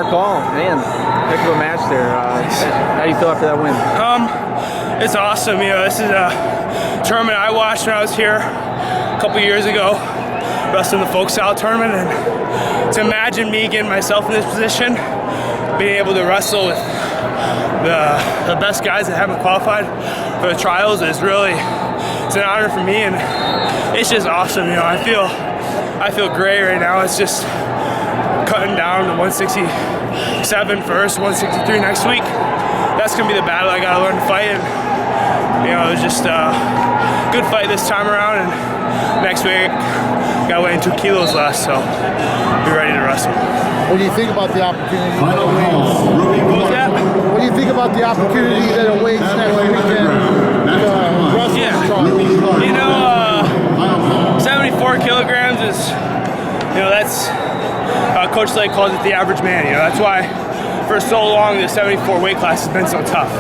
call, man. Heck of a match there. How do you feel after that win? It's awesome. You know, this is a tournament I watched when I was here a couple years ago, wrestling the folk style tournament, and to imagine me getting myself in this position, being able to wrestle with the best guys that haven't qualified for the trials is really, it's an honor for me, and it's just awesome. You know, I feel great right now. It's just cutting down to 167 first, 163 next week. That's gonna be the battle I gotta learn to fight, and you know, it was just a good fight this time around, and next week gotta weigh in 2 kilos less, so be ready to wrestle. What do you think about the opportunity that awaits? What do you think about the opportunity that awaits next weekend to wrestle the trials? You know, 74 kilograms is, you know, that's, Coach Slade calls it the average man. You know, that's why for so long the 74 weight class has been so tough.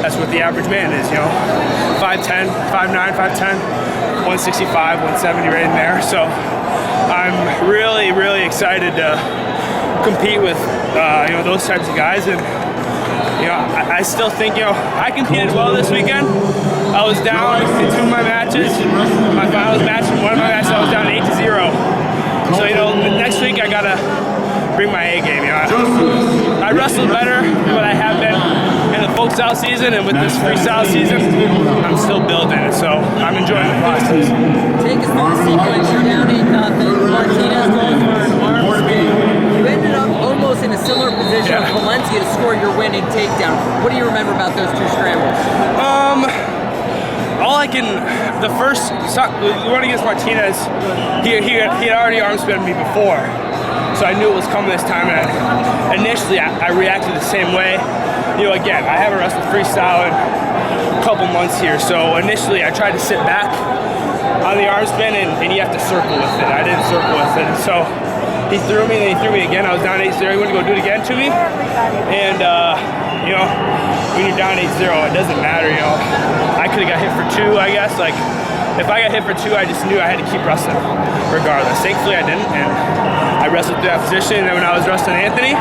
That's what the average man is, you know, 5'10", 5'9", 5'10", 165, 170 right in there. So I'm really, really excited to compete with, you know, those types of guys. And, you know, I still think, you know, I competed well this weekend. I was down in 2 of my matches. My finals match, in one of my matches, I was down 8-0. So, you know, next week I gotta bring my A game. You know, I wrestled better than what I have been in the folk style season, and with this freestyle season, I'm still building it. So I'm enjoying the process. Take us through the sequence. You're down 8-0. Martinez goes for an arm spin. You ended up almost in a similar position with Valencia to score your winning takedown. What do you remember about those 2 scrambles? All I can, the first one against Martinez, he had already arm spun me before, so I knew it was coming this time. And initially, I reacted the same way. You know, again, I haven't wrestled freestyle in a couple months here, so initially I tried to sit back on the arm spin, and you have to circle with it. I didn't circle with it, and so he threw me, and then he threw me again. I was down 8-0. He went to go do it again to me, and you know, when you're down 8-0, it doesn't matter. You know, I could have got hit for 2, I guess. Like, if I got hit for 2, I just knew I had to keep wrestling regardless. Thankfully, I didn't, and I wrestled through that position. And then when I was wrestling Anthony,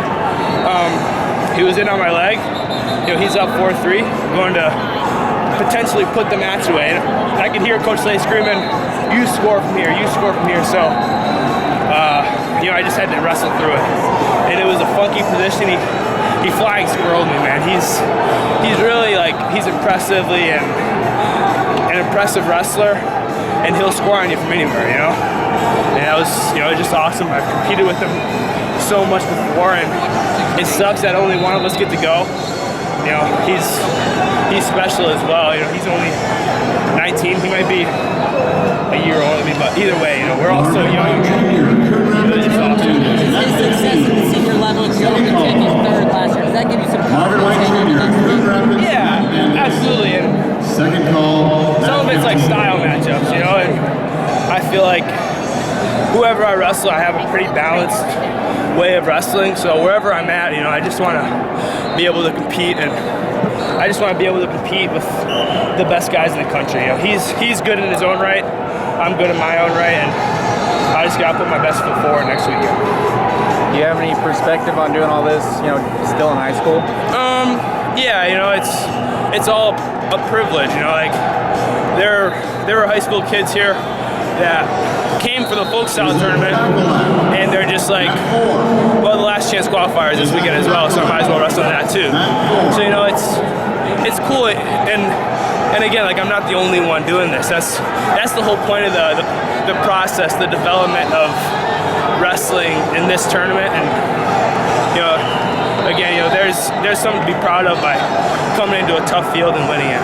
he was in on my leg. You know, he's up 4-3, going to potentially put the match away. And I could hear Coach Slade screaming, "You score from here, you score from here." So, you know, I just had to wrestle through it. And it was a funky position. He flying squirreled me, man. He's really, like, he's impressively and an impressive wrestler, and he'll score on you from anywhere, you know? And that was, you know, just awesome. I've competed with him so much before, and it sucks that only one of us get to go. You know, he's special as well. You know, he's only 19. He might be a year older than me, but either way, you know, we're all so young. It's awesome. Is this success at the senior level and still continuing 3rd last year? Does that give you some confidence? Yeah, absolutely. And second call. Some of it's like style matchups, you know, and I feel like whoever I wrestle, I have a pretty balanced way of wrestling. So wherever I'm at, you know, I just want to be able to compete, and I just want to be able to compete with the best guys in the country. You know, he's good in his own right. I'm good in my own right, and I just got to put my best foot forward next weekend. Do you have any perspective on doing all this, you know, still in high school? Yeah, you know, it's all a privilege, you know, like there were high school kids here that came for the folk style tournament, and they're just like, well, the last chance qualifier is this weekend as well, so I might as well wrestle that too. So, you know, it's cool, and again, like, I'm not the only one doing this. That's the whole point of the process, the development of wrestling in this tournament. And, you know, again, you know, there's something to be proud of by coming into a tough field and winning it.